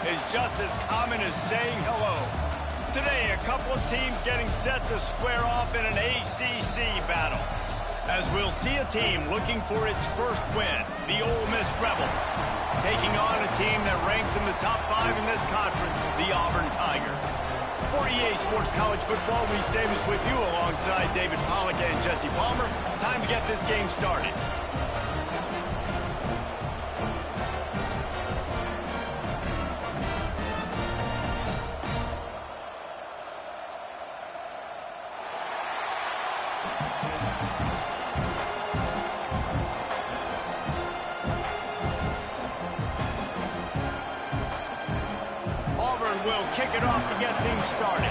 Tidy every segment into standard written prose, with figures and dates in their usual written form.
is just as common as saying hello. Today, a couple of teams getting set to square off in an ACC battle, as we'll see a team looking for its first win, the Ole Miss Rebels, taking on a team that ranks in the top 5 in this conference, the Auburn Tigers. For EA Sports College Football, Lee Davis with you alongside David Pollack and Jesse Palmer. Time to get this game started. Auburn will kick it off to get things started.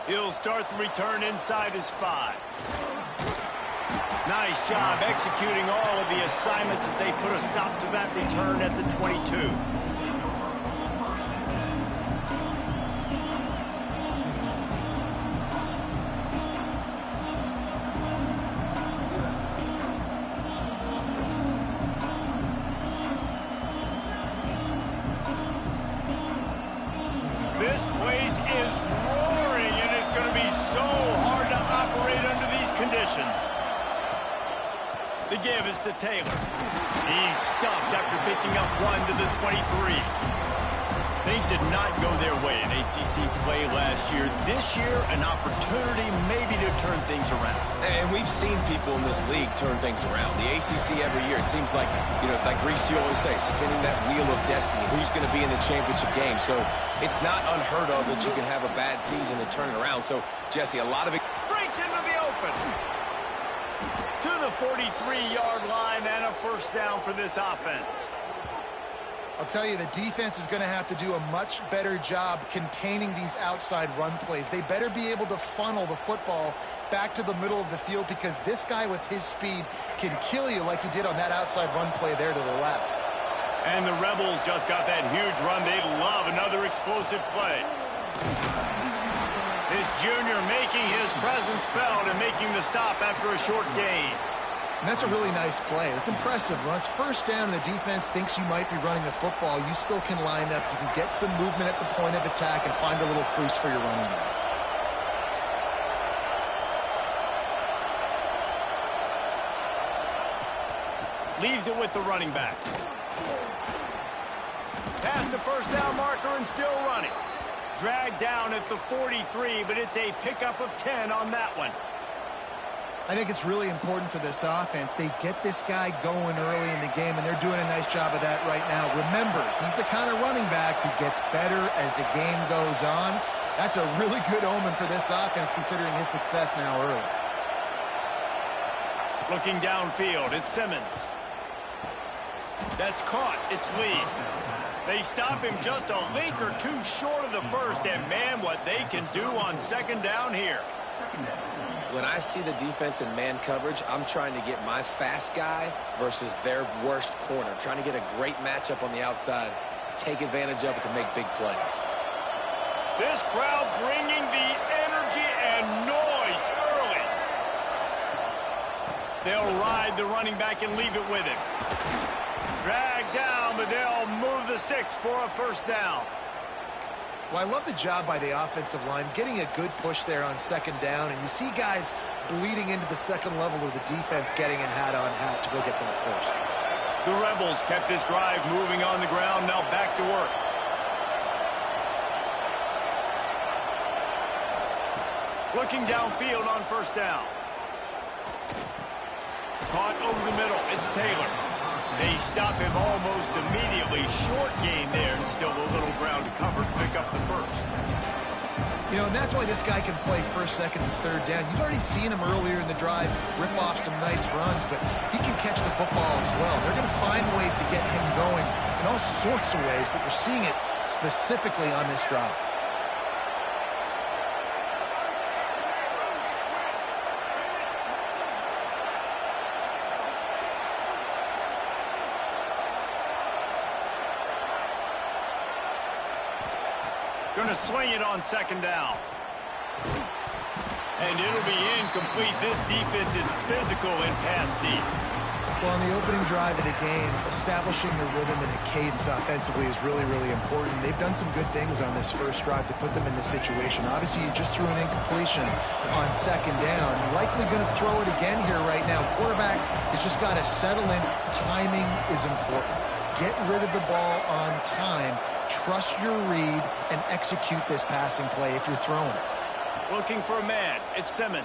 He'll start the return inside his 5. Nice job executing all of the assignments as they put a stop to that return at the 22. This place is roaring, and it's going to be so hard to operate under these conditions. The give is to Taylor. He's stuffed after picking up 1 to the 23. Things did not go their way in ACC play last year. This year, an opportunity maybe to turn things around. And we've seen people in this league turn things around. The ACC every year, it seems like, like Reese, you always say, spinning that wheel of destiny. Who's going to be in the championship game? So it's not unheard of that you can have a bad season and turn it around. So, Jesse, a lot of it breaks into the open. To the 43-yard line and a first down for this offense. I'll tell you, the defense is going to have to do a much better job containing these outside run plays. They better be able to funnel the football back to the middle of the field, because this guy with his speed can kill you like he did on that outside run play there to the left. And the Rebels just got that huge run. They love another explosive play. This junior making his presence felt and making the stop after a short gain. And that's a really nice play. It's impressive. When it's first down and the defense thinks you might be running the football, you still can line up. You can get some movement at the point of attack and find a little crease for your running back. Leaves it with the running back. Past the first down marker and still running. Dragged down at the 43, but it's a pickup of 10 on that one. I think it's really important for this offense. They get this guy going early in the game, and they're doing a nice job of that right now. Remember, he's the kind of running back who gets better as the game goes on. That's a really good omen for this offense, considering his success now early. Looking downfield, it's Simmons. That's caught. It's Lee. They stop him just a link or two short of the first, and man, what they can do on second down here. When I see the defense in man coverage, I'm trying to get my fast guy versus their worst corner. Trying to get a great matchup on the outside, take advantage of it to make big plays. This crowd bringing the energy and noise early. They'll ride the running back and leave it with him. Dragged down, but they'll move the sticks for a first down. Well, I love the job by the offensive line, getting a good push there on second down, and you see guys bleeding into the second level of the defense getting a hat-on-hat to go get that first. The Rebels kept this drive moving on the ground, now back to work. Looking downfield on first down. Caught over the middle, it's Taylor. They stop him almost immediately. Short gain there, and still a little ground to cover to pick up the first. And that's why this guy can play first, second, and third down. You've already seen him earlier in the drive rip off some nice runs, but he can catch the football as well. They're going to find ways to get him going in all sorts of ways, but you're seeing it specifically on this drive. Going to swing it on second down. And it'll be incomplete. This defense is physical and pass deep. Well, on the opening drive of the game, establishing a rhythm and a cadence offensively is really, really important. They've done some good things on this first drive to put them in this situation. Obviously, you just threw an incompletion on second down. You're likely going to throw it again here right now. Quarterback has just got to settle in. Timing is important. Get rid of the ball on time. Trust your read and execute this passing play if you're throwing it. Looking for a man. It's Simmons.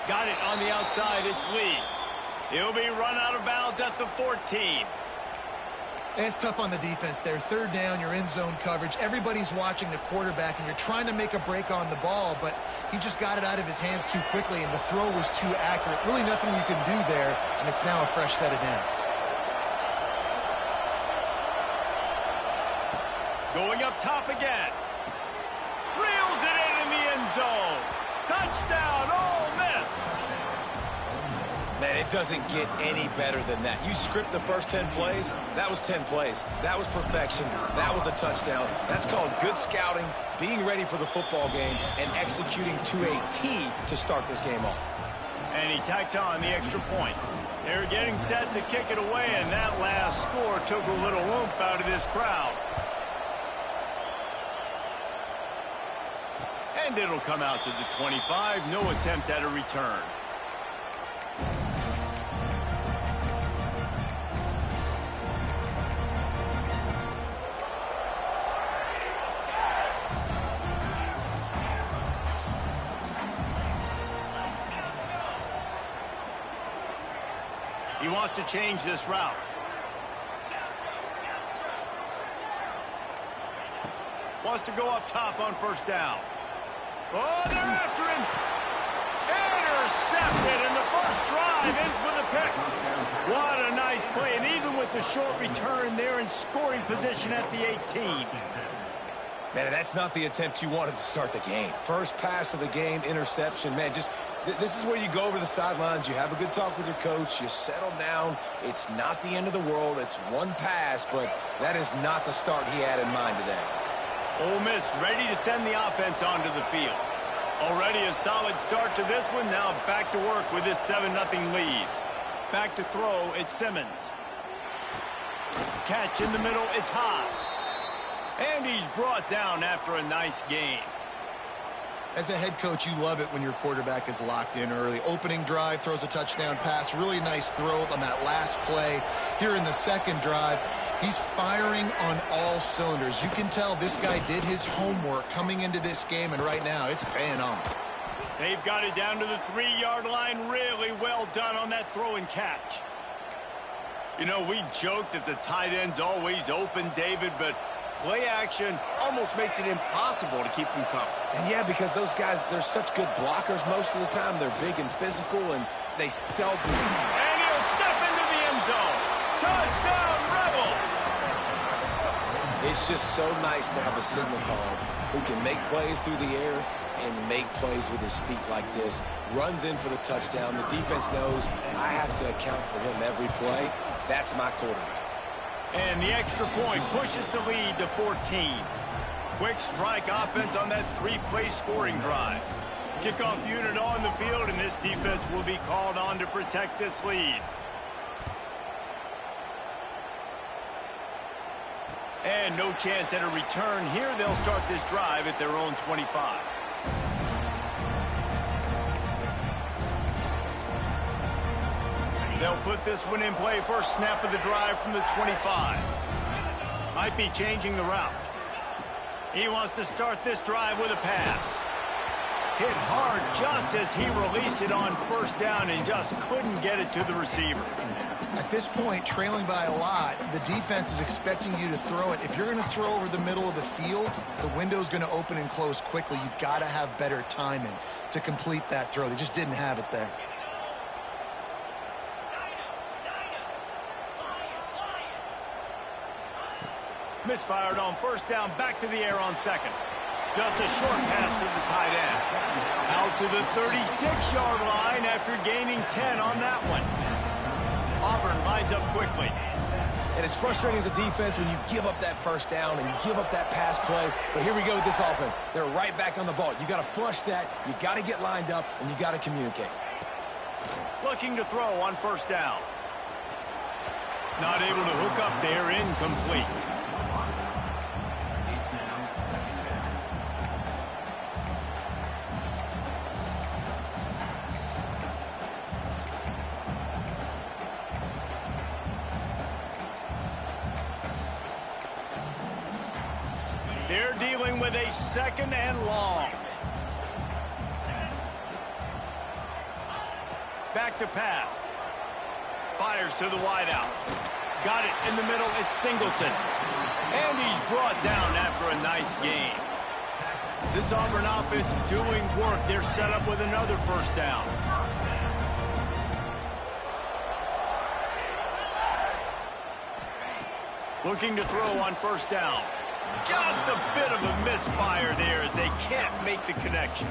Got it on the outside. It's Lee. He'll be run out of bounds at the 14. It's tough on the defense there. Third down, you're in zone coverage. Everybody's watching the quarterback, and you're trying to make a break on the ball, but he just got it out of his hands too quickly, and the throw was too accurate. Really nothing you can do there, and it's now a fresh set of downs. Going up top again. Reels it in the end zone. Touchdown, Ole Miss. Man, it doesn't get any better than that. You script the first 10 plays, that was 10 plays. That was perfection. That was a touchdown. That's called good scouting, being ready for the football game, and executing to a T to start this game off. And he tacks on the extra point. They're getting set to kick it away, and that last score took a little oomph out of this crowd. And it'll come out to the 25. No attempt at a return. He wants to change this route. Wants to go up top on first down. Oh, they're after him. Intercepted, and the first drive ends with a pick. What a nice play, and even with the short return, they're in scoring position at the 18. Man, that's not the attempt you wanted to start the game. First pass of the game, interception. Man, just this is where you go over the sidelines. You have a good talk with your coach. You settle down. It's not the end of the world. It's one pass, but that is not the start he had in mind today. Ole Miss ready to send the offense onto the field. Already a solid start to this one. Now back to work with this 7-0 lead. Back to throw, it's Simmons. Catch in the middle, it's Haas. And he's brought down after a nice game. As a head coach, you love it when your quarterback is locked in early. Opening drive, throws a touchdown pass. Really nice throw on that last play. Here in the second drive, he's firing on all cylinders. You can tell this guy did his homework coming into this game, and right now it's paying off. They've got it down to the 3-yard line. Really well done on that throw and catch. You know, we joked that the tight end's always open, David, but play action almost makes it impossible to keep them covered. And yeah, because those guys, they're such good blockers most of the time. They're big and physical, and they seldom. And he'll step into the end zone. Touchdown, Rebels! It's just so nice to have a signal caller who can make plays through the air and make plays with his feet like this. Runs in for the touchdown. The defense knows I have to account for him every play. That's my quarterback. And the extra point pushes the lead to 14. Quick strike offense on that 3-play scoring drive. Kickoff unit on the field, and this defense will be called on to protect this lead. And no chance at a return here. They'll start this drive at their own 25. They'll put this one in play. First snap of the drive from the 25. Might be changing the route. He wants to start this drive with a pass. Hit hard just as he released it on first down and just couldn't get it to the receiver. At this point, trailing by a lot, the defense is expecting you to throw it. If you're going to throw over the middle of the field, the window's going to open and close quickly. You've got to have better timing to complete that throw. They just didn't have it there. Misfired on first down, back to the air on second. Just a short pass to the tight end. Out to the 36-yard line after gaining 10 on that one. Auburn lines up quickly. And it's frustrating as a defense when you give up that first down and you give up that pass play. But here we go with this offense. They're right back on the ball. You got to flush that. You got to get lined up, and you got to communicate. Looking to throw on first down. Not able to hook up there, incomplete. They're dealing with a second and long. Back to pass. Fires to the wideout. Got it in the middle. It's Singleton. And he's brought down after a nice gain. This Auburn offense doing work. They're set up with another first down. Looking to throw on first down. Just a bit of a misfire there as they can't make the connection.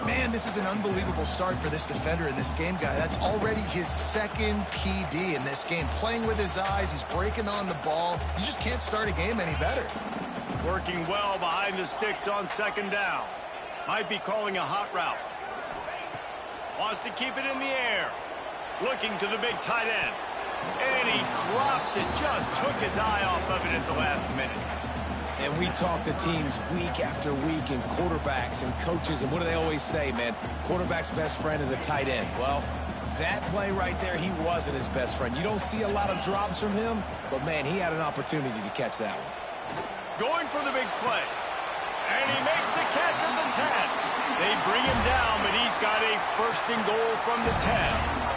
Man, this is an unbelievable start for this defender in this game, guy. That's already his second PD in this game. Playing with his eyes, he's breaking on the ball. You just can't start a game any better. Working well behind the sticks on second down. Might be calling a hot route. Wants to keep it in the air. Looking to the big tight end. And he drops it. Just took his eye off of it at the last minute. And we talk to teams week after week and quarterbacks and coaches, and what do they always say, man? Quarterback's best friend is a tight end. Well, that play right there, he wasn't his best friend. You don't see a lot of drops from him, but, man, he had an opportunity to catch that one. Going for the big play. And he makes the catch at the 10. They bring him down, but he's got a first and goal from the 10.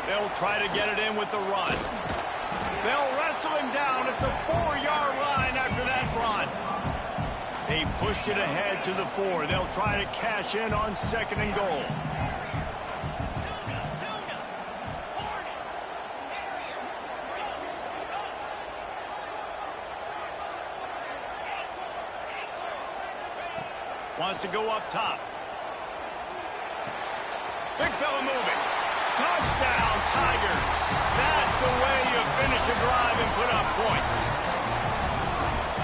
They'll try to get it in with the run. They'll wrestle him down at the 4-yard line after that run. They've pushed it ahead to the 4. They'll try to cash in on second and goal. Wants to go up top. Big fella moving. Touchdown, Tigers. That's the way you finish a drive and put up points.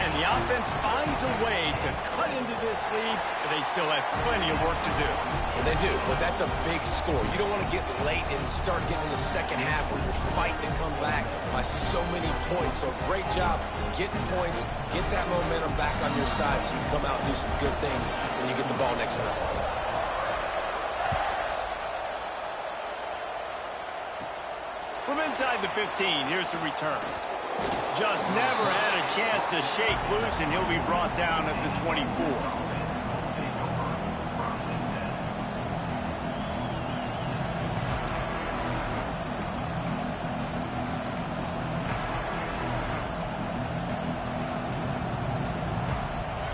And the offense finds a way to cut into this lead, but they still have plenty of work to do. And they do, but that's a big score. You don't want to get late and start getting in the second half where you're fighting to come back by so many points. So great job getting points, get that momentum back on your side so you can come out and do some good things when you get the ball next time. From inside the 15, here's the return. Just never had a chance to shake loose, and he'll be brought down at the 24.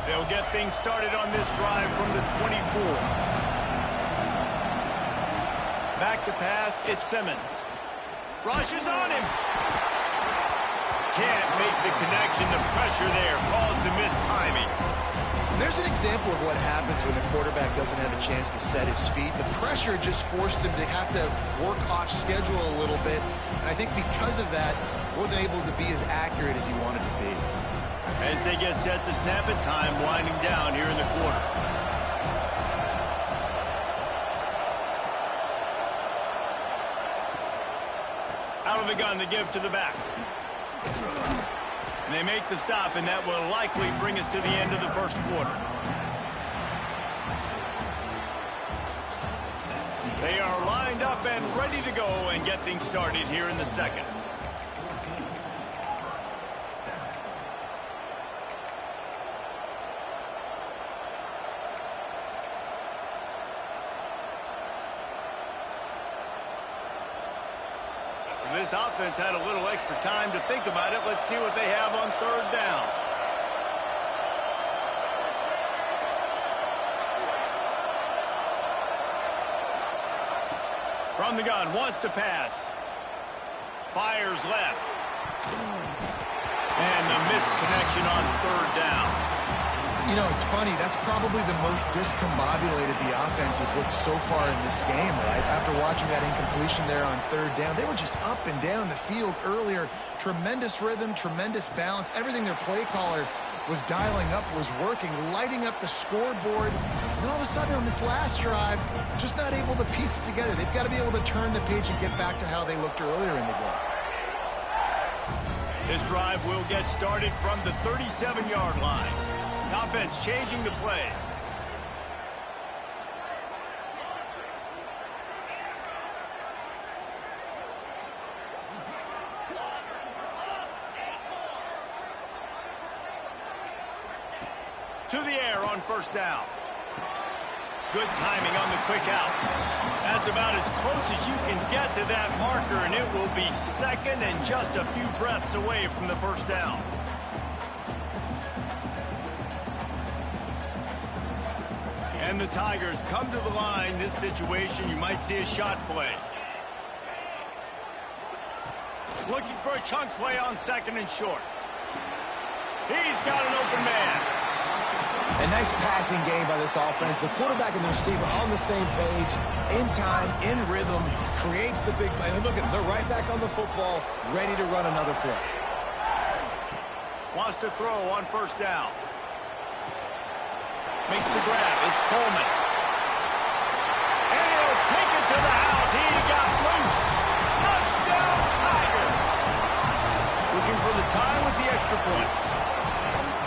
They'll get things started on this drive from the 24. Back to pass, it's Simmons. Rushes on him. Can't make the connection. The pressure there caused the missed timing. There's an example of what happens when the quarterback doesn't have a chance to set his feet. The pressure just forced him to have to work off schedule a little bit. And I think because of that, wasn't able to be as accurate as he wanted to be. As they get set to snap it, time winding down here in the quarter. Out of the gun to give to the back. And they make the stop, and that will likely bring us to the end of the first quarter. They are lined up and ready to go and get things started here in the second. This offense had a little extra time to think about it. Let's see what they have on third down. From the gun, wants to pass. Fires left. And the missed connection on third down. You know, it's funny. That's probably the most discombobulated the offense has looked so far in this game, right? After watching that incompletion there on third down, they were just up and down the field earlier. Tremendous rhythm, tremendous balance. Everything their play caller was dialing up was working, lighting up the scoreboard. And then all of a sudden on this last drive, just not able to piece it together. They've got to be able to turn the page and get back to how they looked earlier in the game. This drive will get started from the 37-yard line. Offense changing the play. To the air on first down. Good timing on the quick out. That's about as close as you can get to that marker, and it will be second and just a few breaths away from the first down. And the Tigers come to the line. This situation, you might see a shot play. Looking for a chunk play on second and short. He's got an open man. A nice passing game by this offense. The quarterback and the receiver on the same page, in time, in rhythm, creates the big play. Look at them. They're right back on the football, ready to run another play. Wants to throw on first down. Makes the grab. It's Coleman. And he'll take it to the house. He got loose. Touchdown, Tiger. Looking for the tie with the extra point.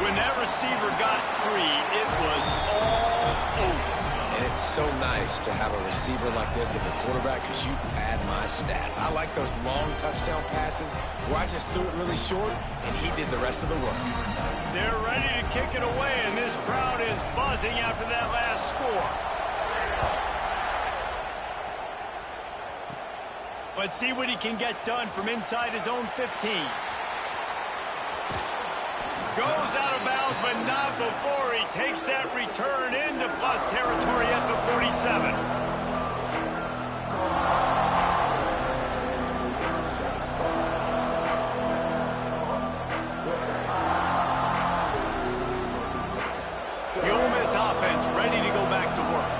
When that receiver got free, it was all over. And it's so nice to have a receiver like this as a quarterback because you pad my stats. I like those long touchdown passes where I just threw it really short and he did the rest of the work. They're ready to kick it away, and this crowd is buzzing after that last score. Let's see what he can get done from inside his own 15. Goes out of bounds, but not before he takes that return into plus territory at the 47. The Ole Miss offense ready to go back to work.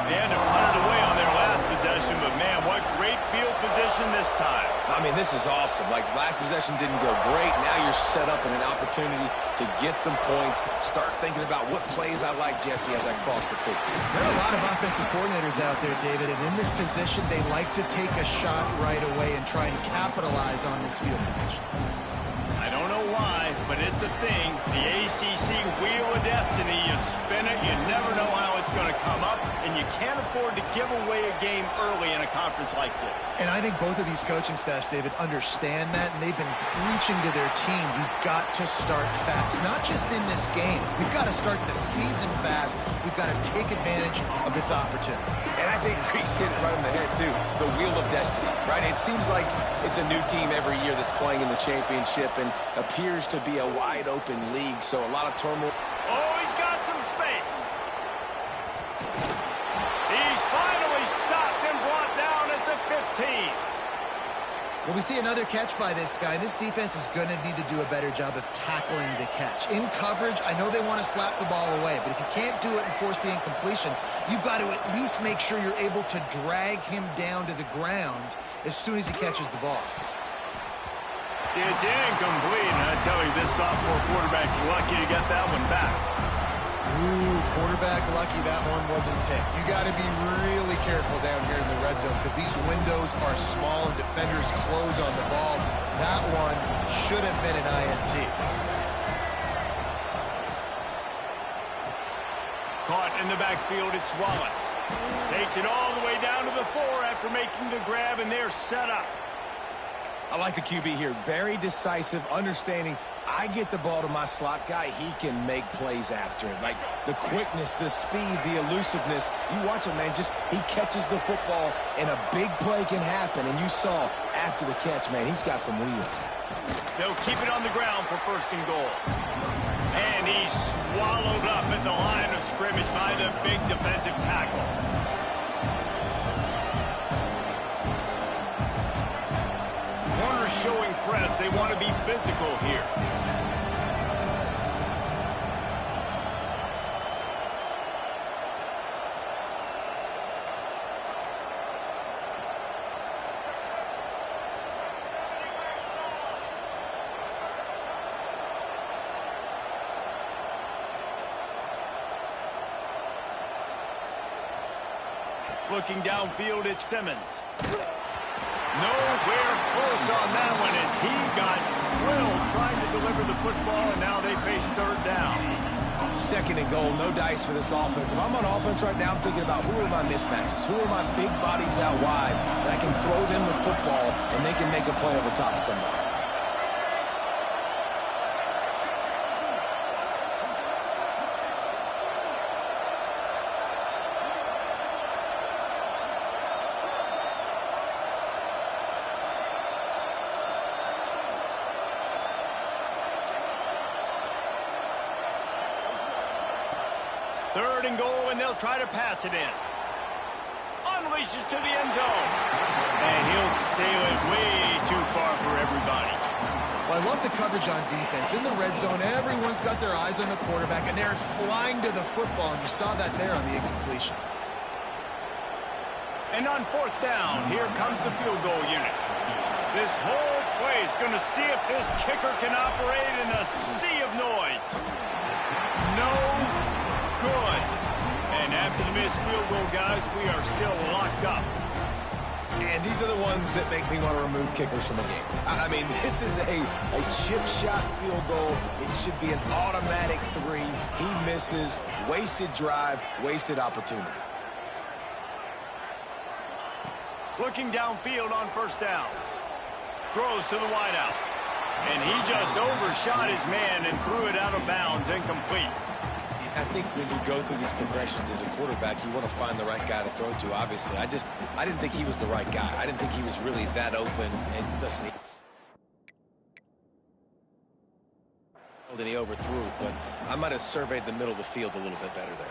They had to punt it away on their last possession, but man, what great field position this time. I mean, this is awesome. Like, last possession didn't go great. Now you're set up in an opportunity to get some points. Start thinking about what plays I like, Jesse, as I cross the 50. There are a lot of offensive coordinators out there, David, and in this position, they like to take a shot right away and try and capitalize on this field position. I don't know why, but it's a thing. The ACC Wheel of Destiny, you spin it, you never know how it's going to come up, and you can't afford to give away a game early in a conference like this. And I think both of these coaching staffs, David, understand that, and they've been preaching to their team, we've got to start fast. Not just in this game. We've got to start the season fast. We've got to take advantage of this opportunity. And I think Reese hit it right in the head, too. The Wheel of Destiny, right? It seems like it's a new team every year that's playing in the championship and appears to be a wide-open league, so a lot of turmoil. Oh, he's got some space. He's finally stopped and brought down at the 15. Well, we see another catch by this guy. This defense is going to need to do a better job of tackling the catch. In coverage, I know they want to slap the ball away, but if you can't do it and force the incompletion, you've got to at least make sure you're able to drag him down to the ground as soon as he catches the ball. It's incomplete, and I tell you, this sophomore quarterback's lucky to get that one back. Ooh, quarterback lucky that one wasn't picked. You got to be really careful down here in the red zone because these windows are small and defenders close on the ball. That one should have been an INT. Caught in the backfield, it's Wallace. Takes it all the way down to the 4 after making the grab, and they're set up. I like the QB here. Very decisive, understanding. I get the ball to my slot guy, he can make plays after it. Like the quickness, the speed, the elusiveness. You watch him, man, just he catches the football and a big play can happen. And you saw after the catch, man, he's got some wheels. They'll keep it on the ground for first and goal. And he's swallowed up at the line of scrimmage by the big defensive tackle. Showing press. They want to be physical here. Looking downfield at Simmons. Nowhere close on that one as he got drilled trying to deliver the football, and now they face third down. Second and goal, no dice for this offense. If I'm on offense right now, I'm thinking about who are my mismatches? Who are my big bodies out wide that I can throw them the football and they can make a play over top of somebody? Third and goal, and they'll try to pass it in. Unleashes to the end zone. And he'll sail it way too far for everybody. Well, I love the coverage on defense. In the red zone, everyone's got their eyes on the quarterback, and they're flying to the football, and you saw that there on the incompletion. And on fourth down, here comes the field goal unit. This whole play is going to see if this kicker can operate in a sea of noise. No good. And after the missed field goal, guys, we are still locked up. And these are the ones that make me want to remove kickers from a game. I mean, this is a chip shot field goal. It should be an automatic 3. He misses. Wasted drive, wasted opportunity. Looking downfield on first down. Throws to the wideout. And he just overshot his man and threw it out of bounds, incomplete. I think when you go through these progressions as a quarterback, you want to find the right guy to throw to, obviously. I didn't think he was the right guy. I didn't think he was really that open. And listen, he overthrew it, but I might have surveyed the middle of the field a little bit better there.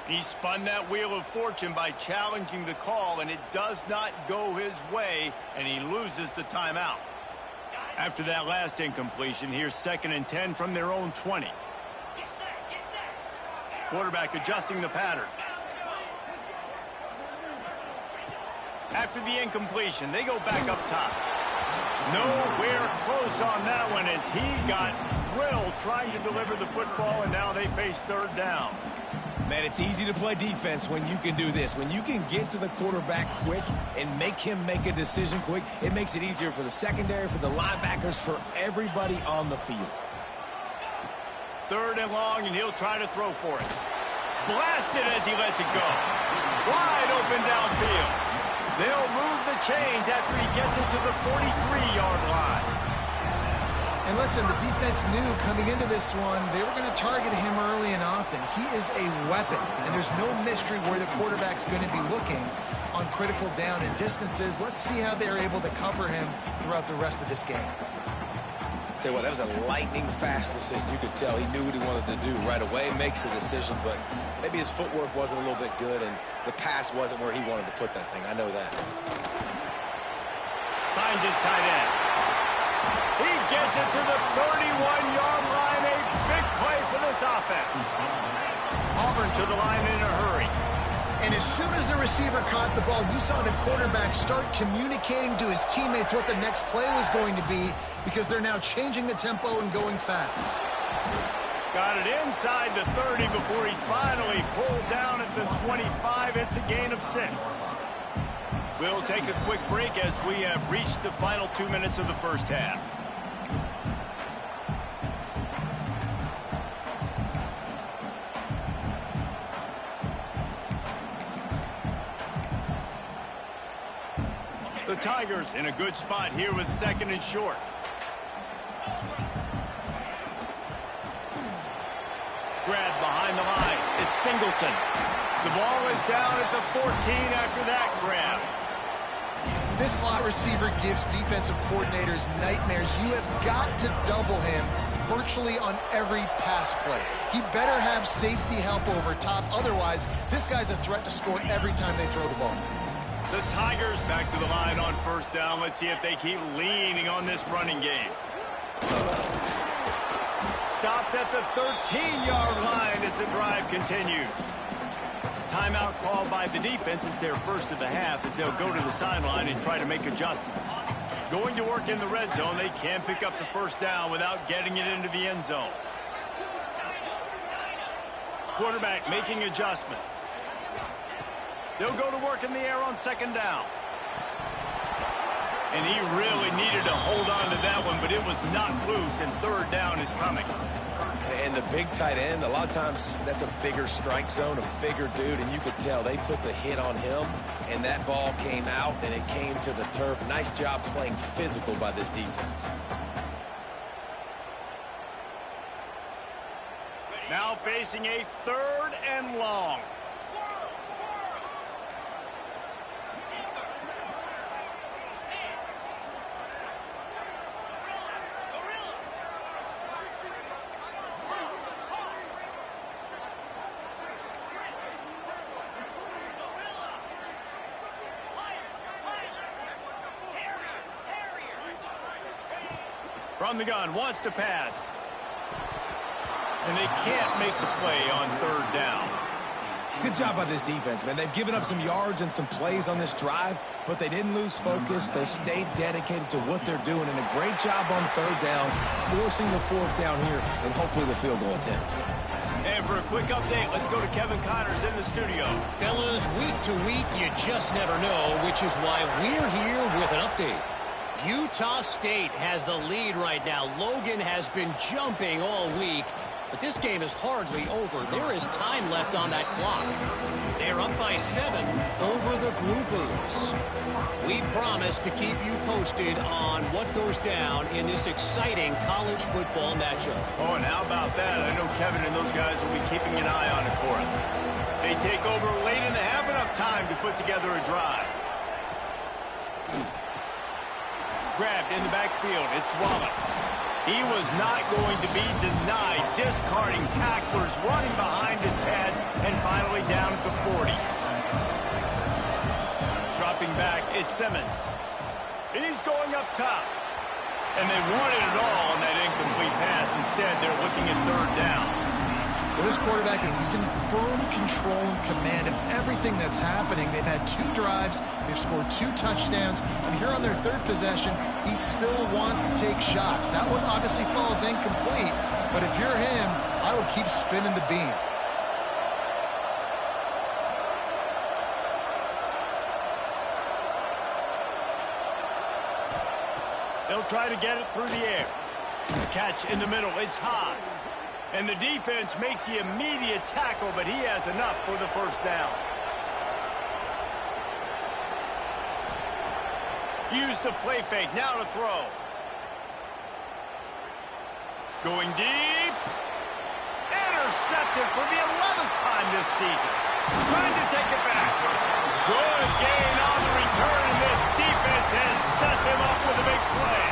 He spun that wheel of fortune by challenging the call, and it does not go his way, and he loses the timeout. After that last incompletion, here's 2nd and 10 from their own 20. Quarterback adjusting the pattern. After the incompletion, they go back up top. Nowhere close on that one as he got drilled trying to deliver the football, and now they face third down. Man, it's easy to play defense when you can do this. When you can get to the quarterback quick and make him make a decision quick, it makes it easier for the secondary, for the linebackers, for everybody on the field. Third and long, and he'll try to throw for it. Blasted as he lets it go. Wide open downfield. They'll move the chains after he gets it to the 43-yard line. And listen, the defense knew coming into this one, they were going to target him early and often. He is a weapon, and there's no mystery where the quarterback's going to be looking on critical down and distances. Let's see how they're able to cover him throughout the rest of this game. Tell you what, that was a lightning-fast decision. You could tell he knew what he wanted to do right away, makes the decision, but maybe his footwork wasn't a little bit good, and the pass wasn't where he wanted to put that thing. I know that. Finds his tight end. He gets it to the 31-yard line. A big play for this offense. Auburn to the line in a hurry. And as soon as the receiver caught the ball, you saw the quarterback start communicating to his teammates what the next play was going to be, because they're now changing the tempo and going fast. Got it inside the 30 before he's finally pulled down at the 25. It's a gain of 6. We'll take a quick break as we have reached the final 2 minutes of the first half. The Tigers in a good spot here with 2nd and short. Grab behind the line. It's Singleton. The ball is down at the 14 after that grab. This slot receiver gives defensive coordinators nightmares. You have got to double him virtually on every pass play. He better have safety help over top. Otherwise, this guy's a threat to score every time they throw the ball. The Tigers back to the line on first down. Let's see if they keep leaning on this running game. Stopped at the 13-yard line as the drive continues. Timeout called by the defense. It's their first of the half as they'll go to the sideline and try to make adjustments. Going to work in the red zone, they can pick up the first down without getting it into the end zone. Quarterback making adjustments. They'll go to work in the air on second down. And he really needed to hold on to that one, but it was not loose, and third down is coming. And the big tight end, a lot of times that's a bigger strike zone, a bigger dude, and you could tell they put the hit on him, and that ball came out, and it came to the turf. Nice job playing physical by this defense. Now facing a third and long. From the gun, wants to pass. And they can't make the play on third down. Good job by this defense, man. They've given up some yards and some plays on this drive, but they didn't lose focus. They stayed dedicated to what they're doing, and a great job on third down, forcing the fourth down here, and hopefully the field goal attempt. And for a quick update, let's go to Kevin Connors in the studio. Fellas, week to week, you just never know, which is why we're here with an update. Utah State has the lead right now. Logan has been jumping all week, but this game is hardly over. There is time left on that clock. They're up by 7 over the Groupers. We promise to keep you posted on what goes down in this exciting college football matchup. Oh, and how about that? I know Kevin and those guys will be keeping an eye on it for us. They take over late and have enough time to put together a drive. Grabbed in the backfield. It's Wallace. He was not going to be denied, discarding tacklers, running behind his pads, and finally down at the 40. Dropping back, it's Simmons. He's going up top. And they wanted it all on that incomplete pass. Instead, they're looking at third down. Well, this quarterback, he's in firm control and command of everything that's happening. They've had 2 drives. They've scored 2 touchdowns. And here on their third possession, he still wants to take shots. That one obviously falls incomplete. But if you're him, I would keep spinning the beam. They'll try to get it through the air. The catch in the middle. It's Haas. And the defense makes the immediate tackle, but he has enough for the first down. Use the play fake. Now to throw. Going deep. Intercepted for the 11th time this season. Trying to take it back. Good gain on the return, and this defense has set them up with a big play.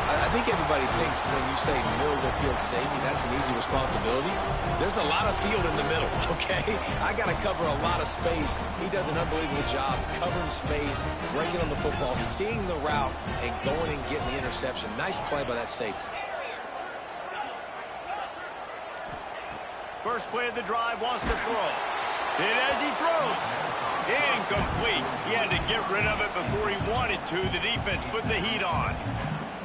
I think everybody thinks when you say middle of the field safety, that's an easy responsibility. There's a lot of field in the middle, okay? I got to cover a lot of space. He does an unbelievable job covering space, breaking on the football, seeing the route, and going and getting the interception. Nice play by that safety. First play of the drive, wants to throw. Hit as he throws. Incomplete. He had to get rid of it before he wanted to. The defense put the heat on.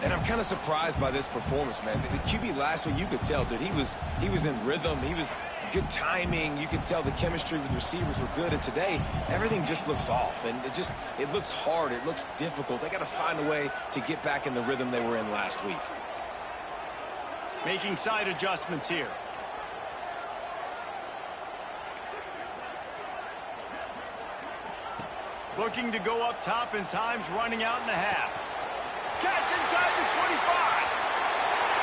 And I'm kind of surprised by this performance, man. The QB last week, you could tell, dude, he was in rhythm. He was good timing. You could tell the chemistry with receivers were good. And today, everything just looks off. And it looks hard. It looks difficult. They got to find a way to get back in the rhythm they were in last week. Making side adjustments here. Looking to go up top, and time's running out in the half. Catch inside the 25.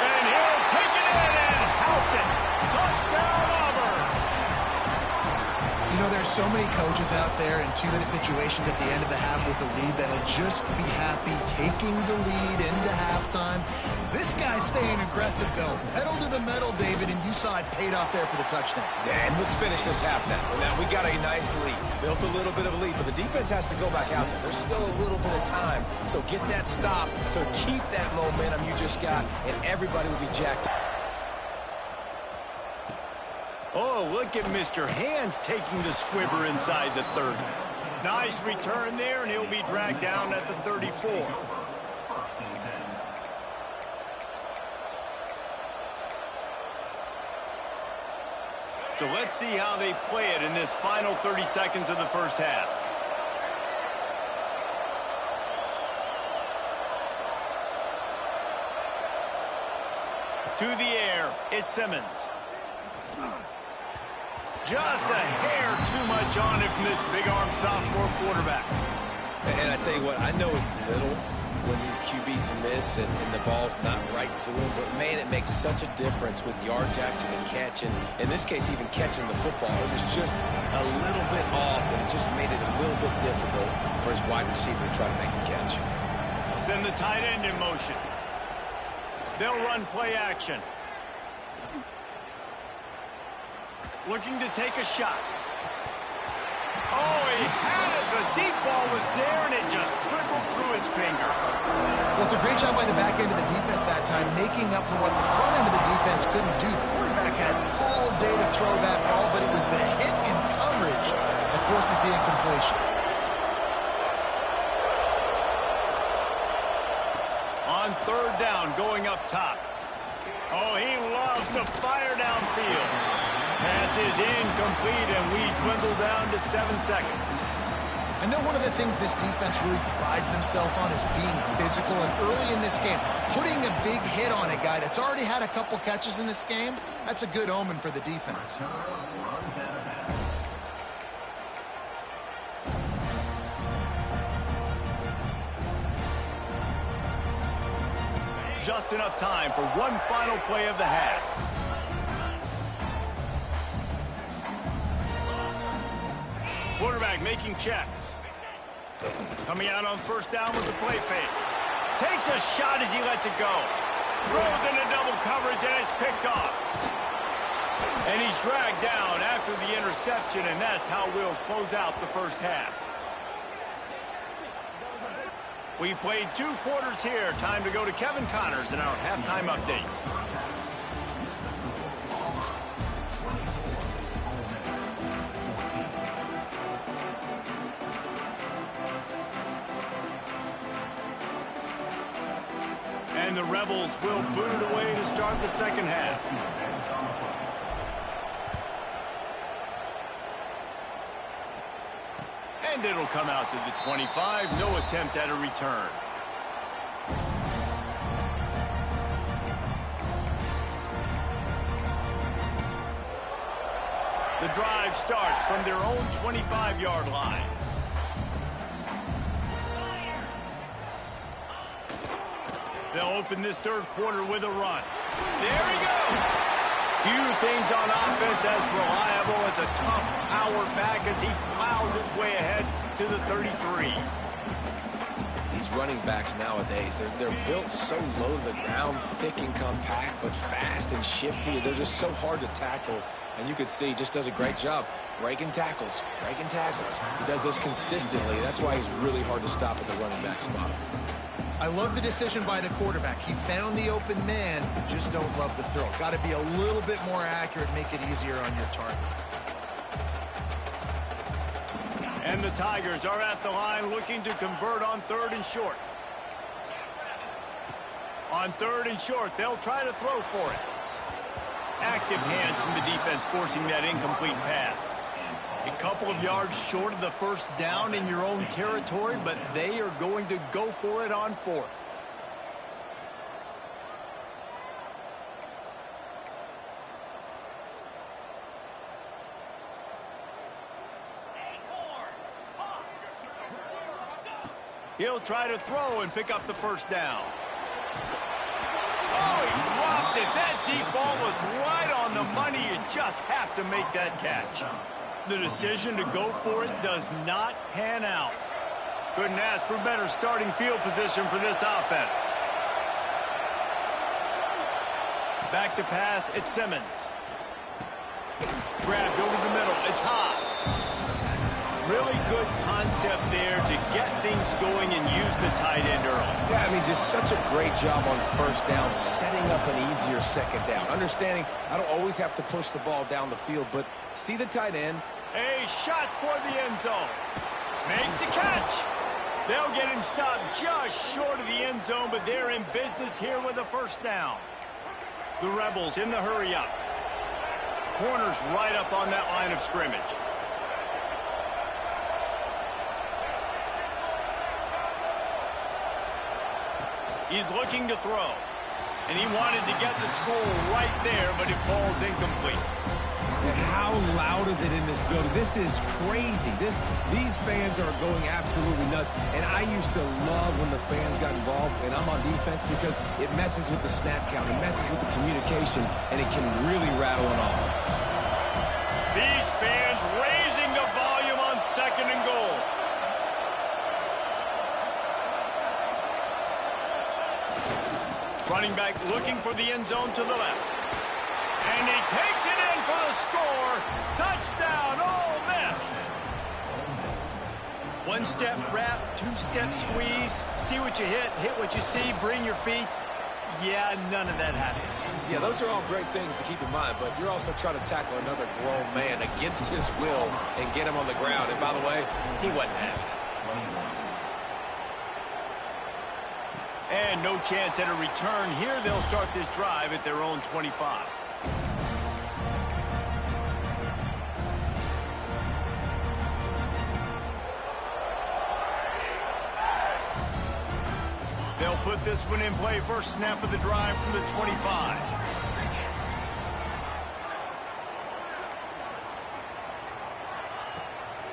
And he'll take it in and house it. Touchdown, Auburn. You know, there's so many coaches out there in 2-minute situations at the end of the half with the lead that'll just be happy taking the lead into halftime. This guy's staying aggressive, though. Pedal to the metal, David, and you saw it paid off there for the touchdown. And let's finish this half now. Now, we got a nice lead. Built a little bit of a lead, but the defense has to go back out there. There's still a little bit of time. So get that stop to keep that momentum you just got, and everybody will be jacked up. Oh, look at Mr. Hands taking the squibber inside the 30. Nice return there, and he'll be dragged down at the 34. So let's see how they play it in this final 30 seconds of the first half. To the air, it's Simmons. Just a hair too much on it from this big-arm sophomore quarterback. And I tell you what, I know it's little when these QBs miss and the ball's not right to them, but man, it makes such a difference with yards after the catch, and in this case, even catching the football. It was just a little bit off, and it just made it a little bit difficult for his wide receiver to try to make the catch. Send the tight end in motion. They'll run play action. Looking to take a shot. Oh, he had it. The deep ball was there, and it just trickled through his fingers. Well, it's a great job by the back end of the defense that time, making up for what the front end of the defense couldn't do. The quarterback had all day to throw that ball, but it was the hit in coverage that forces the incompletion. On third down, going up top. Oh, he loves to fire downfield. Pass is incomplete, and we dwindle down to 7 seconds. I know one of the things this defense really prides themselves on is being physical, and early in this game, putting a big hit on a guy that's already had a couple catches in this game, that's a good omen for the defense. Just enough time for one final play of the half. Quarterback making checks. Coming out on first down with the play fake. Takes a shot as he lets it go. Throws into double coverage, and it's picked off. And he's dragged down after the interception, and that's how we'll close out the first half. We've played 2 quarters here. Time to go to Kevin Connors in our halftime update. And the Rebels will boot it away to start the second half. And it'll come out to the 25. No attempt at a return. The drive starts from their own 25-yard line. They'll open this third quarter with a run. There he goes. Few things on offense as reliable as a tough power back as he plows his way ahead to the 33. These running backs nowadays, they're built so low to the ground, thick and compact, but fast and shifty. They're just so hard to tackle. And you can see he just does a great job breaking tackles, breaking tackles. He does this consistently. That's why he's really hard to stop at the running back spot. I love the decision by the quarterback. He found the open man, just don't love the throw. Got to be a little bit more accurate, make it easier on your target. And the Tigers are at the line looking to convert on third and short. On third and short, they'll try to throw for it. Active hands from the defense forcing that incomplete pass. A couple of yards short of the first down in your own territory, but they are going to go for it on fourth. He'll try to throw and pick up the first down. Oh, he dropped it. That deep ball was right on the money. You just have to make that catch. The decision to go for it does not pan out. Couldn't ask for better starting field position for this offense. Back to pass, it's Simmons. Grabbed over the middle, it's Haas. Really good concept there to get things going and use the tight end early. Yeah, I mean, just such a great job on first down, setting up an easier second down. Understanding I don't always have to push the ball down the field, but see the tight end. A shot toward the end zone. Makes the catch. They'll get him stopped just short of the end zone, but they're in business here with a first down. The Rebels in the hurry up. Corners right up on that line of scrimmage. He's looking to throw. And he wanted to get the score right there, but it falls incomplete. And how loud is it in this building? This is crazy. These fans are going absolutely nuts. And I used to love when the fans got involved, and I'm on defense, because it messes with the snap count, it messes with the communication, and it can really rattle an offense. These fans raising the volume on 2nd and goal. Running back looking for the end zone to the left. And he takes it in for the score. Touchdown, Ole Miss. One-step wrap, two-step squeeze. See what you hit what you see, bring your feet. Yeah, none of that happened. Yeah, those are all great things to keep in mind, but you're also trying to tackle another grown man against his will and get him on the ground. And by the way, he wasn't having it. And no chance at a return here. They'll start this drive at their own 25. They'll put this one in play. First snap of the drive from the 25.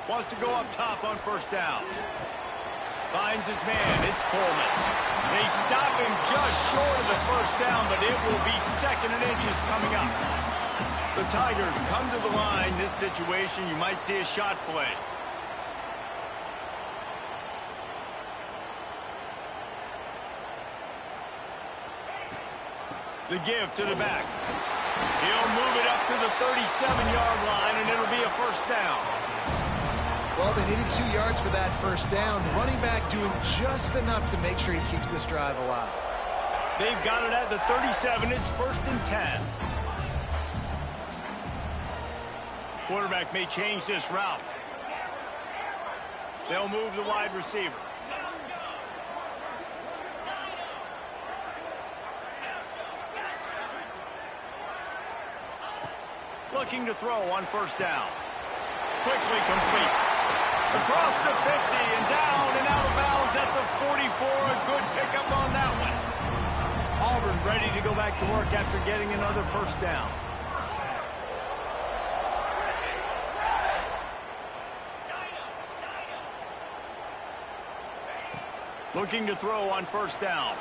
Wants to go up top on first down. Finds his man. It's Coleman. They stop him just short of the first down, but it will be 2nd and inches coming up. The Tigers come to the line. This situation, you might see a shot play. The give to the back. He'll move it up to the 37-yard line, and it'll be a first down. Well, they needed 2 yards for that first down. The running back doing just enough to make sure he keeps this drive alive. They've got it at the 37. It's 1st and 10. Quarterback may change this route. They'll move the wide receiver. Looking to throw on first down. Quickly complete. Across the 50 and down and out of bounds at the 44. A good pickup on that one. Auburn ready to go back to work after getting another first down. Looking to throw on first down.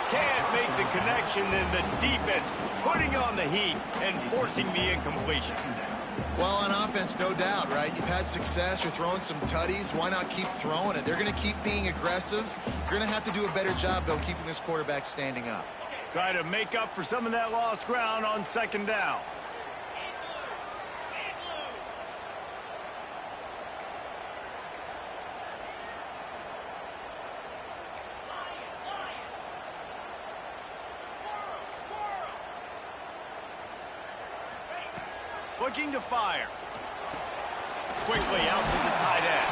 Can't make the connection, and the defense putting on the heat and forcing the incompletion. Well, on offense, no doubt, right? You've had success. You're throwing some tutties. Why not keep throwing it? They're going to keep being aggressive. You're going to have to do a better job, though, keeping this quarterback standing up. Try to make up for some of that lost ground on 2nd down. Looking to fire. Quickly out to the tight end.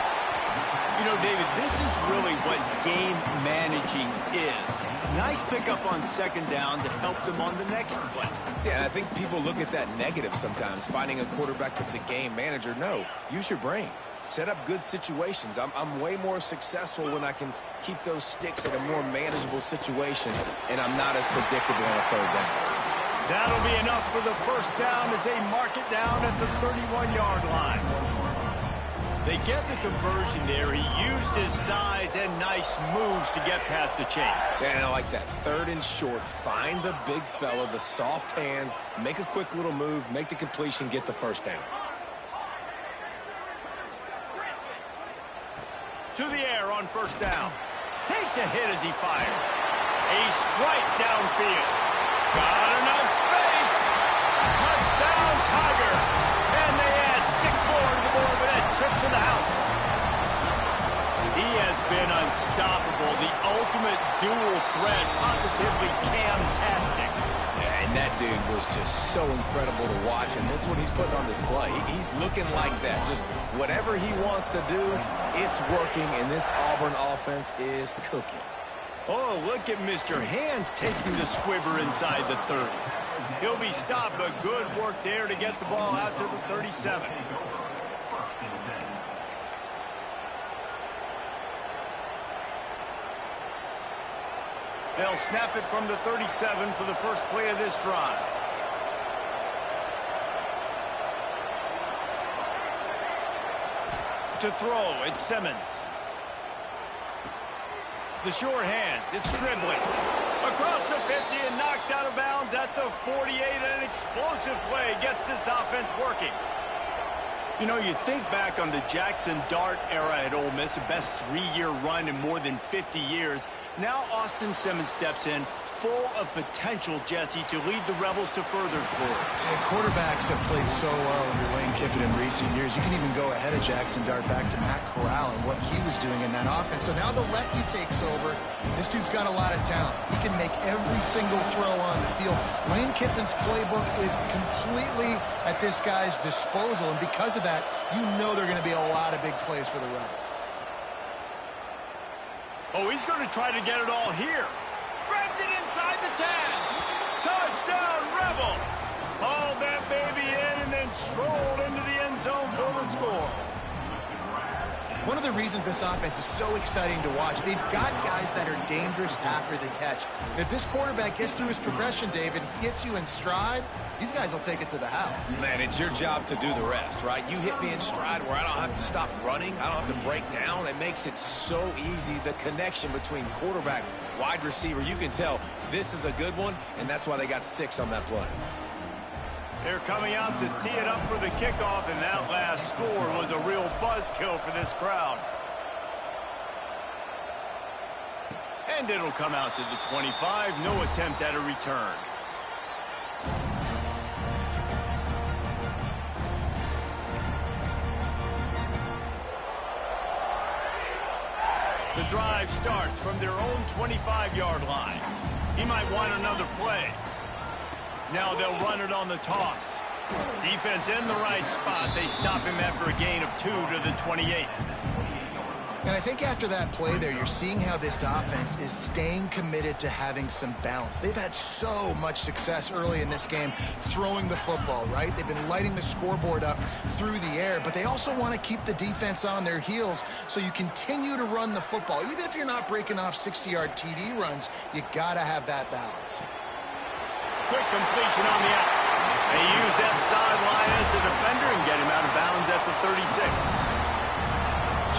You know, David, this is really what game managing is. Nice pickup on 2nd down to help them on the next play. Yeah, and I think people look at that negative sometimes, finding a quarterback that's a game manager. No, use your brain. Set up good situations. I'm way more successful when I can keep those sticks in a more manageable situation, and I'm not as predictable on a 3rd down. That'll be enough for the first down as they mark it down at the 31-yard line. They get the conversion there. He used his size and nice moves to get past the chains. And I like that 3rd and short. Find the big fella, the soft hands, make a quick little move, make the completion, get the first down. To the air on first down. Takes a hit as he fires. A strike downfield. Got enough space. Touchdown, Tiger. And they add 6 more to the board with that trip to the house. He has been unstoppable. The ultimate dual threat. Positively camtastic. And And that dude was just so incredible to watch, and that's what he's putting on display. He's looking like that. Just whatever he wants to do, it's working, and this Auburn offense is cooking. Oh, look at Mr. Hands taking the squibber inside the 30. He'll be stopped, but good work there to get the ball out to the 37. They'll snap it from the 37 for the first play of this drive. To throw, it's Simmons. The short hands, it's dribbling. Across the 50 and knocked out of bounds at the 48. An explosive play gets this offense working. You know, you think back on the Jackson Dart era at Ole Miss, the best 3-year run in more than 50 years. Now Austin Simmons steps in, full of potential, Jesse, to lead the Rebels to further glory. Yeah, quarterbacks have played so well under Lane Kiffin in recent years. You can even go ahead of Jackson Dart back to Matt Corral and what he was doing in that offense. So now the lefty takes over. This dude's got a lot of talent. He can make every single throw on the field. Lane Kiffin's playbook is completely at this guy's disposal, and because of that, you know there are going to be a lot of big plays for the Rebels. Oh, he's going to try to get it all here. Grabs it inside the 10. Touchdown, Rebels. Hauled that baby in and then strolled into the end zone for the score. One of the reasons this offense is so exciting to watch, they've got guys that are dangerous after the catch. And if this quarterback gets through his progression, David, hits you in stride, these guys will take it to the house. Man, it's your job to do the rest, right? You hit me in stride where I don't have to stop running. I don't have to break down. It makes it so easy, the connection between quarterback, wide receiver. You can tell this is a good one, and that's why they got 6 on that play. They're coming out to tee it up for the kickoff, and that last score was a real buzzkill for this crowd. And it'll come out to the 25. No attempt at a return. The drive starts from their own 25-yard line. He might want another play. Now they'll run it on the toss. Defense in the right spot. They stop him after a gain of 2 to the 28. And I think after that play there, you're seeing how this offense is staying committed to having some balance. They've had so much success early in this game throwing the football, right? They've been lighting the scoreboard up through the air, but they also want to keep the defense on their heels so you continue to run the football. Even if you're not breaking off 60-yard TD runs, you got to have that balance. Quick completion on the out. They use that sideline as a defender and get him out of bounds at the 36.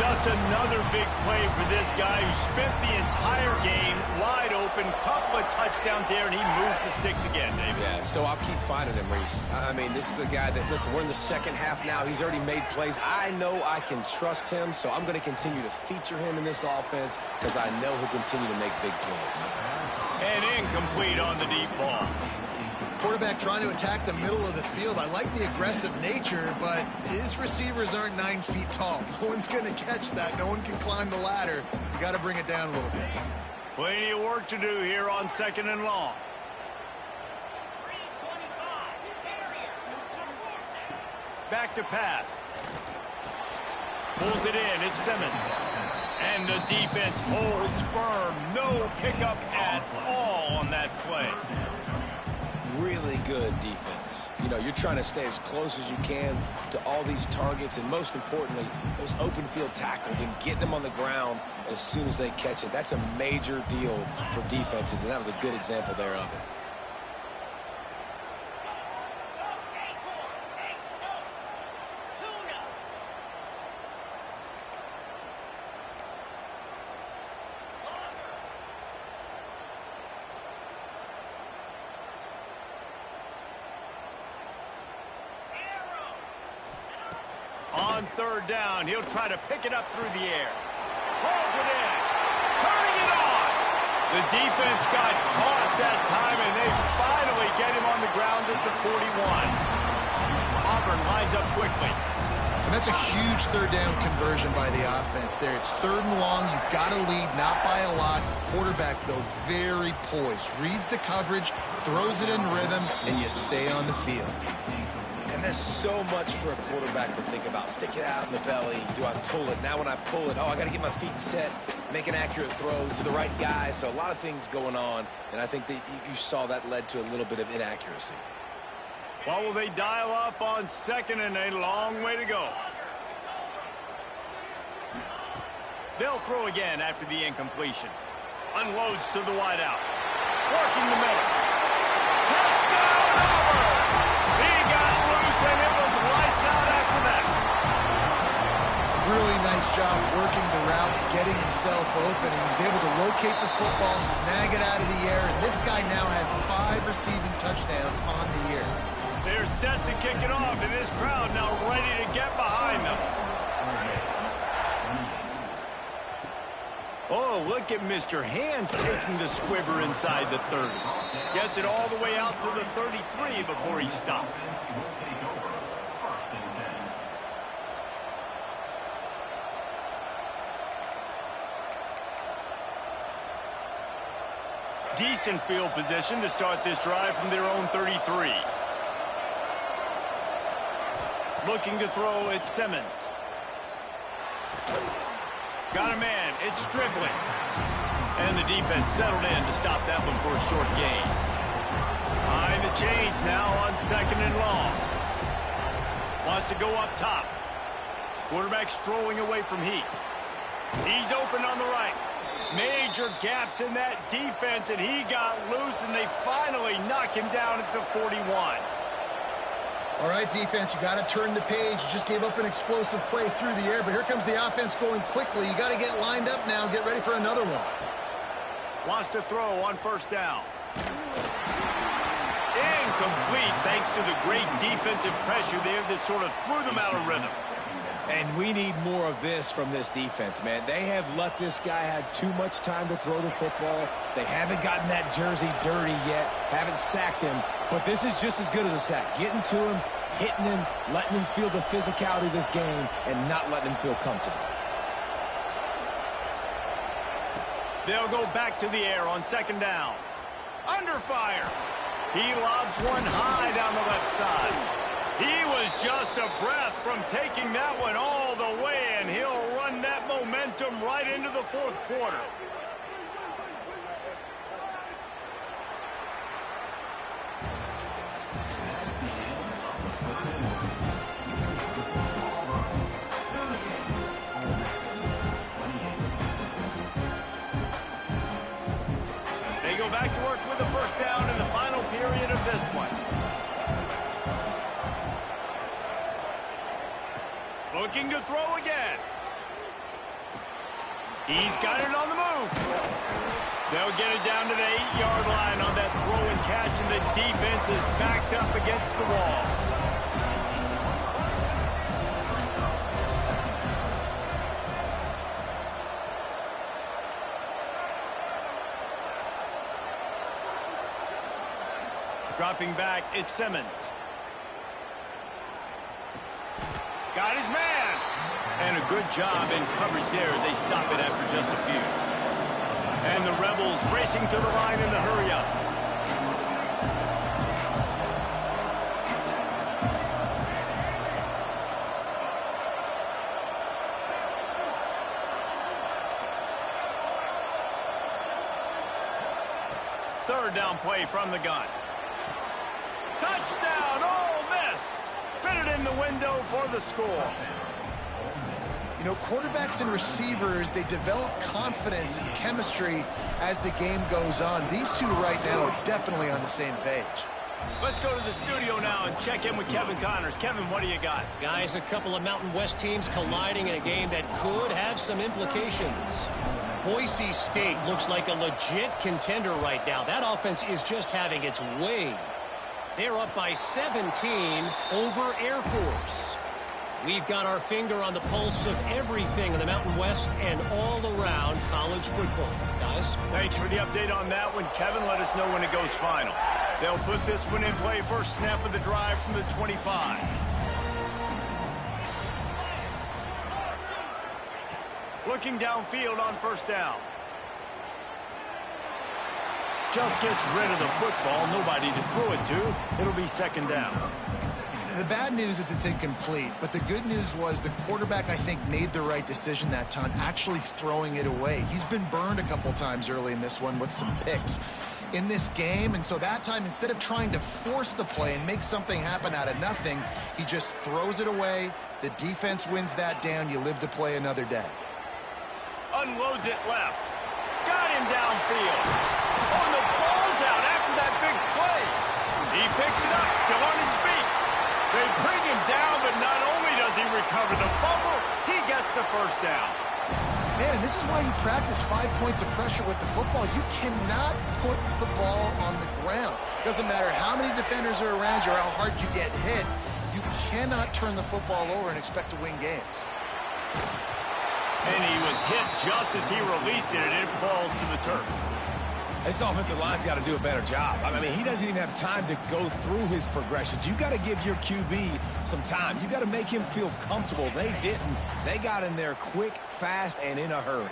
Just another big play for this guy who spent the entire game wide open, couple of touchdowns there, and he moves the sticks again, David. Yeah, so I'll keep finding him, Reese. I mean, this is a guy that, listen, we're in the second half now. He's already made plays. I know I can trust him, so I'm going to continue to feature him in this offense because I know he'll continue to make big plays. And incomplete on the deep ball. Quarterback trying to attack the middle of the field. I like the aggressive nature, but his receivers aren't 9 feet tall. No one's going to catch that. No one can climb the ladder. You got to bring it down a little bit. Plenty of work to do here on 2nd and long. Back to pass. Pulls it in. It's Simmons. And the defense holds firm. No pickup at all on that play. Really good defense. You know, you're trying to stay as close as you can to all these targets, and most importantly, those open field tackles and getting them on the ground as soon as they catch it. That's a major deal for defenses, and that was a good example there of it. On 3rd down, he'll try to pick it up through the air. Pulls it in. Turning it on. The defense got caught that time, and they finally get him on the ground at the 41. Auburn lines up quickly. And that's a huge 3rd down conversion by the offense there. It's 3rd and long. You've got to lead, not by a lot. quarterback, though, very poised. Reads the coverage, throws it in rhythm, and you stay on the field. And there's so much for a quarterback to think about. Stick it out in the belly. Do I pull it? Now when I pull it, oh, I got to get my feet set, make an accurate throw to the right guy. So a lot of things going on, and I think that you saw that led to a little bit of inaccuracy. What will they dial up on second and a long way to go? They'll throw again after the incompletion. Unloads to the wideout. Working the middle. Touchdown, Auburn! He got loose, and it was lights out after that. Really nice job working the route, getting himself open. He was able to locate the football, snag it out of the air, and this guy now has 5 receiving touchdowns on the year. They're set to kick it off, and this crowd now ready to get behind them. Oh, look at Mr. Hands taking the squibber inside the 30. Gets it all the way out to the 33 before he stopped. Decent field position to start this drive from their own 33. Looking to throw at Simmons. Got a man. It's dribbling. And the defense settled in to stop that one for a short gain. Behind the chains now on second and long. Wants to go up top. Quarterback strolling away from heat. He's open on the right. Major gaps in that defense, and he got loose, and they finally knock him down at the 41. All right, defense, you got to turn the page. You just gave up an explosive play through the air, but here comes the offense going quickly. You got to get lined up now and get ready for another one. Wants to throw on first down. Incomplete thanks to the great defensive pressure there that sort of threw them out of rhythm. And we need more of this from this defense, man. They have let this guy have too much time to throw the football. They haven't gotten that jersey dirty yet, haven't sacked him. But this is just as good as a sack. Getting to him, hitting him, letting him feel the physicality of this game, and not letting him feel comfortable. They'll go back to the air on second down. Under fire. He lobs one high down the left side. He was just a breath from taking that one all the way, and he'll run that momentum right into the fourth quarter. They go back to work with a first down in the final period of this one. Looking to throw again. He's got it on the move. They'll get it down to the 8-yard line on that throw and catch, and the defense is backed up against the wall. Dropping back, it's Simmons. Got his man. And a good job in coverage there as they stop it after just a few. And the Rebels racing to the line in the hurry up. Third down play from the gun. Touchdown, Ole Miss. Fitted in the window for the score. You know, quarterbacks and receivers, they develop confidence and chemistry as the game goes on. These two right now are definitely on the same page. Let's go to the studio now and check in with Kevin Connors. Kevin, what do you got? Guys, a couple of Mountain West teams colliding in a game that could have some implications. Boise State looks like a legit contender right now. That offense is just having its way. They're up by 17 over Air Force. We've got our finger on the pulse of everything in the Mountain West and all around college football. Guys? Thanks for the update on that one, Kevin. Let us know when it goes final. They'll put this one in play first snap of the drive from the 25. Looking downfield on first down. Just gets rid of the football, nobody to throw it to. It'll be second down. The bad news is it's incomplete, but the good news was the quarterback, I think, made the right decision that time, actually throwing it away. He's been burned a couple times early in this one with some picks in this game, and so that time, instead of trying to force the play and make something happen out of nothing, he just throws it away. The defense wins that down. You live to play another day. Unloads it left. Got him downfield. Oh, and the ball's out after that big play. He picks it up, still on his feet. They bring him down, but not only does he recover the fumble, he gets the first down. Man, and this is why you practice 5 points of pressure with the football. You cannot put the ball on the ground. Doesn't matter how many defenders are around you or how hard you get hit. You cannot turn the football over and expect to win games. And he was hit just as he released it, and it falls to the turf. This offensive line's got to do a better job. I mean, he doesn't even have time to go through his progressions. You got to give your QB some time. You got to make him feel comfortable. They didn't. They got in there quick, fast, and in a hurry.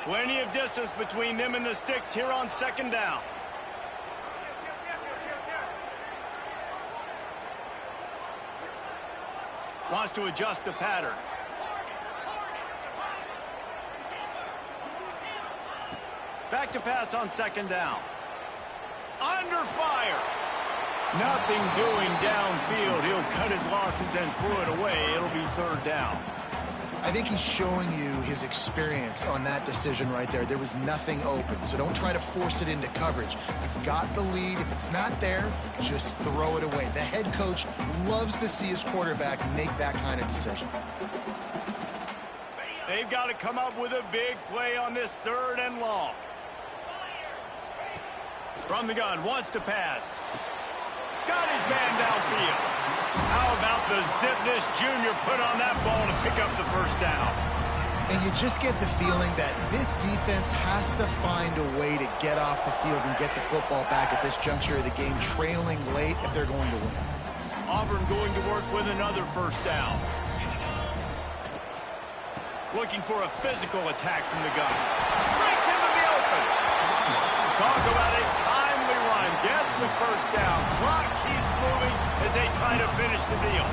Plenty of distance between them and the sticks here on second down. Wants to adjust the pattern. Back to pass on second down. Under fire. Nothing doing downfield. He'll cut his losses and throw it away. It'll be third down. I think he's showing you his experience on that decision right there. There was nothing open, so don't try to force it into coverage. You've got the lead. If it's not there, just throw it away. The head coach loves to see his quarterback make that kind of decision. They've got to come up with a big play on this third and long. From the gun, wants to pass. Got his man downfield. How about the zip this junior put on that ball to pick up the first down? And you just get the feeling that this defense has to find a way to get off the field and get the football back at this juncture of the game, trailing late if they're going to win. Auburn going to work with another first down. Looking for a physical attack from the gun. Breaks into the open. Talk about a timely run. Gets the first down. Clock keeps moving as they try to finish the deal.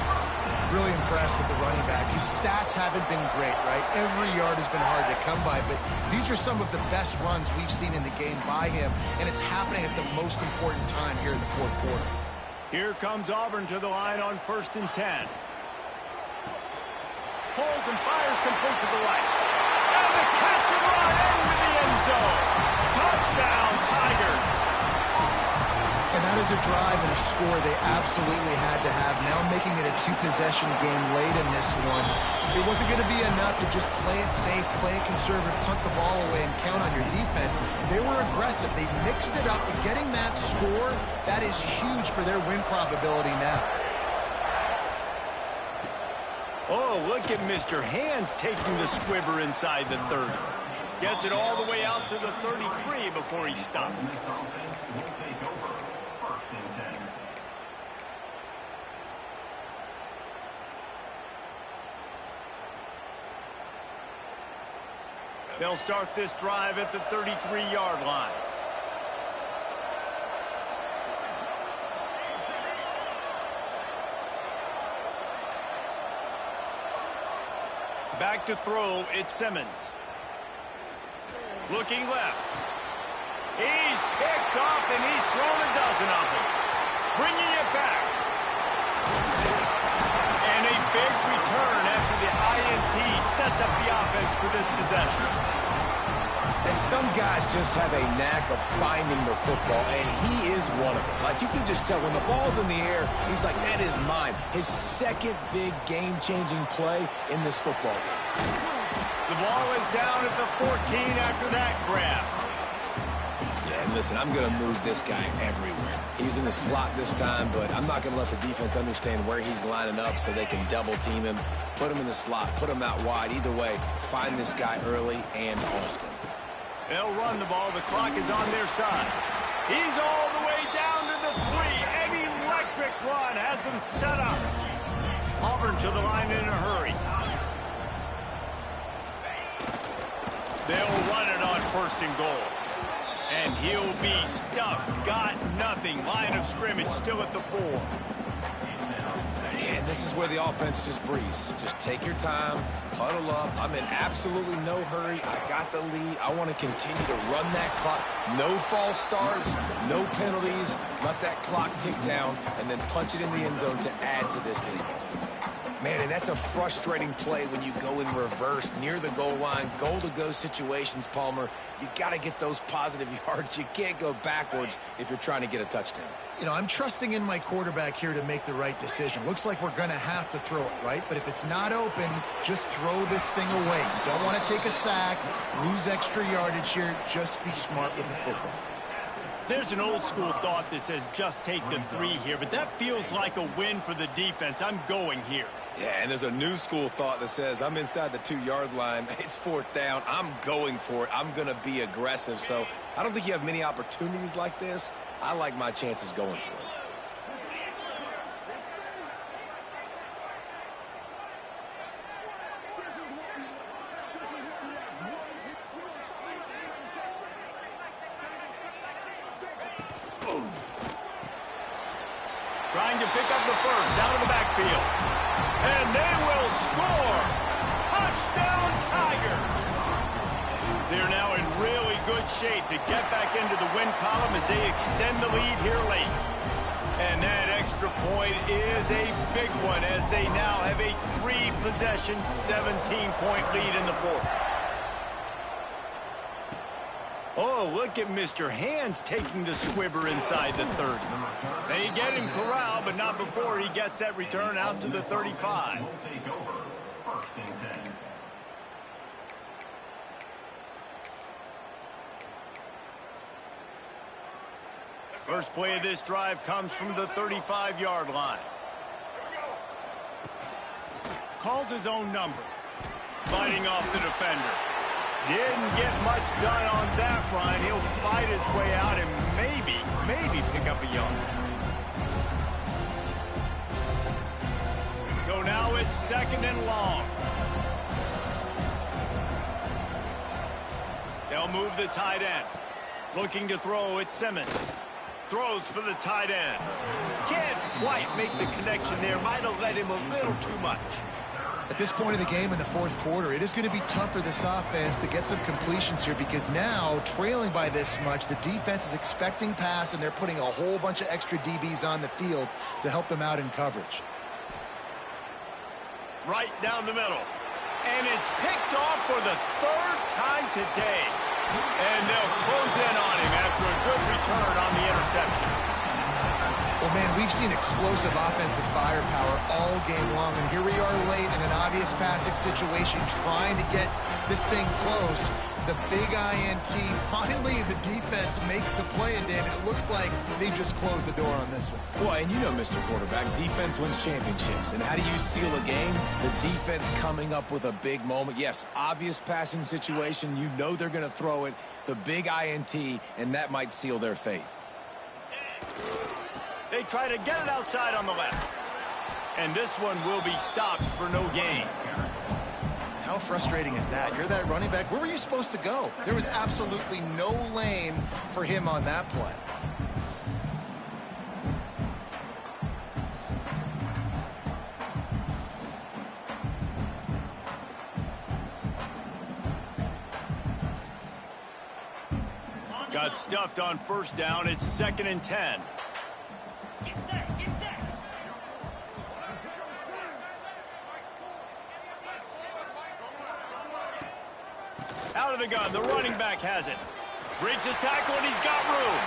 Really impressed with the running back. His stats haven't been great, right? Every yard has been hard to come by, but these are some of the best runs we've seen in the game by him, and it's happening at the most important time here in the fourth quarter. Here comes Auburn to the line on 1st and 10. Pulls and fires complete to the right. And the catch and run into the end zone. Touchdown, Tigers. And that is a drive and a score they absolutely had to have. Now making it a two-possession game late in this one. It wasn't going to be enough to just play it safe, play it conservative, punt the ball away, and count on your defense. They were aggressive. They mixed it up. And getting that score, that is huge for their win probability now. Oh, look at Mr. Hands taking the squibber inside the 30. Gets it all the way out to the 33 before he stops. They'll start this drive at the 33-yard line. Back to throw, it's Simmons. Looking left. He's picked off and he's thrown a dozen of them. Bringing it back. And a big return after the INT sets up the offense for this possession. And some guys just have a knack of finding the football, and he is one of them. Like, you can just tell when the ball's in the air, he's like, that is mine. His second big game-changing play in this football game. The ball is down at the 14 after that grab. Yeah, and listen, I'm going to move this guy everywhere. He's in the slot this time, but I'm not going to let the defense understand where he's lining up so they can double-team him, put him in the slot, put him out wide. Either way, find this guy early and often. They'll run the ball. The clock is on their side. He's all the way down to the 3. An electric run has him set up. Auburn to the line in a hurry. They'll run it on 1st and goal. And he'll be stuck. Got nothing. Line of scrimmage still at the 4. And this is where the offense just breathes. Just take your time, huddle up. I'm in absolutely no hurry. I got the lead. I want to continue to run that clock. No false starts, no penalties. Let that clock tick down, and then punch it in the end zone to add to this lead. Man, and that's a frustrating play when you go in reverse near the goal line, goal-to-go situations, Palmer. You got to get those positive yards. You can't go backwards if you're trying to get a touchdown. You know, I'm trusting in my quarterback here to make the right decision. Looks like we're going to have to throw it, right? But if it's not open, just throw this thing away. You don't want to take a sack, lose extra yardage here. Just be smart with the football. There's an old school thought that says just take the 3 here, but that feels like a win for the defense. I'm going here. Yeah, and there's a new school thought that says I'm inside the 2-yard line. It's 4th down. I'm going for it. I'm going to be aggressive. So I don't think you have many opportunities like this. I like my chances going for it. Trying to pick up the first out of the backfield. And they will score. Touchdown Tigers. They're now in really good shape to get back into the win column as they extend the lead here late. And that extra point is a big one as they now have a 3-possession, 17-point lead in the 4th. Oh, look at Mr. Hands taking the squibber inside the 30. They get him corralled, but not before he gets that return out to the 35. First play of this drive comes from the 35-yard line. Calls his own number. Fighting off the defender. Didn't get much done on that run. He'll fight his way out and maybe pick up a yard. So now it's 2nd and long. They'll move the tight end. Looking to throw, it's Simmons. Throws for the tight end. Can't quite make the connection there. Might have let him a little too much. At this point in the game in the 4th quarter, it is going to be tough for this offense to get some completions here because now, trailing by this much, the defense is expecting pass and they're putting a whole bunch of extra DBs on the field to help them out in coverage. Right down the middle. And it's picked off for the 3rd time today. And they'll close in on him after a good return on the interception. Well, man, we've seen explosive offensive firepower all game long, and here we are late in an obvious passing situation trying to get this thing close. The big INT, finally the defense makes a play, and David, it looks like they just closed the door on this one. Well, and you know, Mr. Quarterback, defense wins championships. And how do you seal a game? The defense coming up with a big moment. Yes, obvious passing situation. You know they're going to throw it. The big INT, and that might seal their fate. They try to get it outside on the left. And this one will be stopped for no gain. How frustrating is that? You're that running back. Where were you supposed to go? There was absolutely no lane for him on that play. Got stuffed on 1st down. It's 2nd and 10. Out of the gun, the running back has it. Breaks the tackle, and he's got room.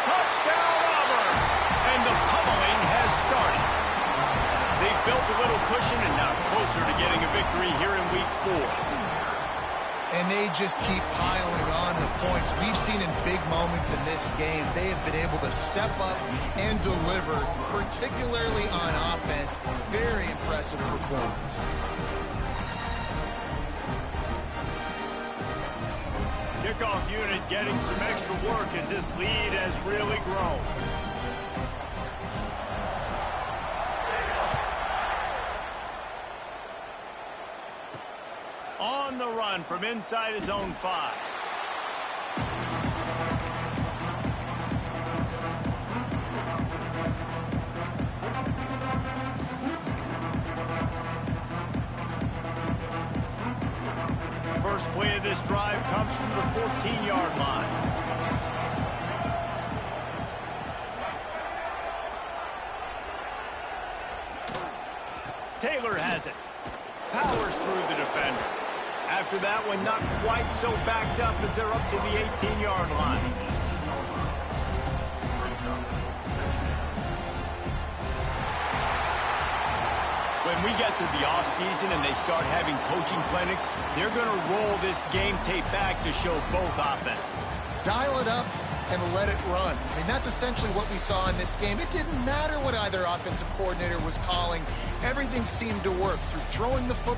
Touchdown, Auburn! And the pummeling has started. They've built a little cushion and now closer to getting a victory here in Week 4. And they just keep piling on the points. We've seen in big moments in this game, they have been able to step up and deliver, particularly on offense. Very impressive performance. Kickoff unit getting some extra work as this lead has really grown. On the run from inside his own 5. First play of this drive comes from the 14-yard line. Taylor has it. Powers through the defender. After that one, not quite so backed up as they're up to the 18-yard line. When we get to the offseason and they start having coaching clinics, they're going to roll this game tape back to show both offenses. Dial it up and let it run. I mean, that's essentially what we saw in this game. It didn't matter what either offensive coordinator was calling. Everything seemed to work through throwing the football.